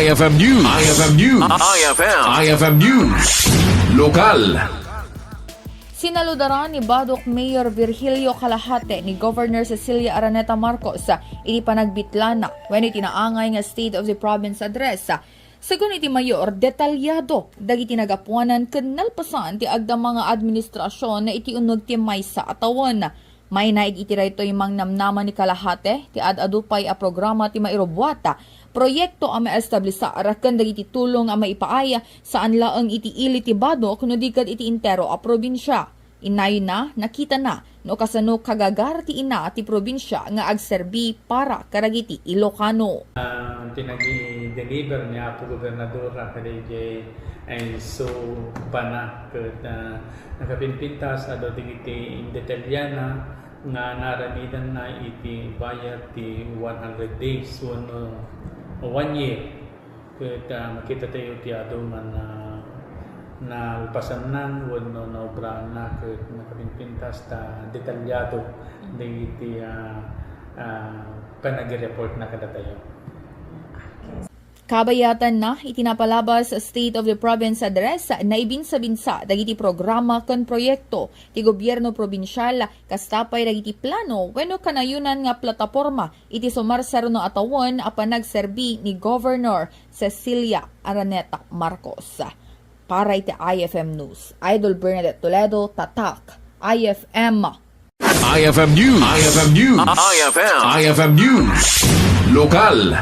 IFM News. IFM News. IFM News. Lokal. Sinaludaran ni Badok Mayor Virgilio Calajate ni Governor Cecilia Araneta Marcos iti panagbitlan when iti naangay nga State of the Province address. Sagun iti mayor, detalyado dagiti nagapuanan ken nalpasan ti agda mga administrasyon na iti unog ti maysa atawon. May naig iti rayto imang namnaman ni Calajate ti adadupay a programa ti mairobuata. Proyekto ang maestablisa arakan dagiti tulong ang maipaaya saan laeng iti ili ti Badok no digad iti intero a probinsya. Inay na nakita na no kasano kagagar ti ina ti probinsya nga agserbi para karagiti Ilocano. Tinagi-deliver niya po Gobernador Calajate ay Sopa na nakapinpintas ado digiti Dinayawna nga naramidan na iti bayad ti 100 days 1 year makita tayo ti ado man na pasanan wano na obra na nakapinpintas ta detalyado digiti panag-report na kada tayo. Kabayatan na itinapalabas sa State of the Province address na ibinsa-binsa dagiti programa ken proyekto ti gobyerno probinsyal kastapay dagiti plano wenno kanayunan nga plataporma iti sumarsar no atawon a panagserbi ni Governor Cecilia Araneta Marcos. Para iti IFM News, Idol Bernadette Toledo, Tatak, IFM. IFM News. IFM News. IFM News. Lokal.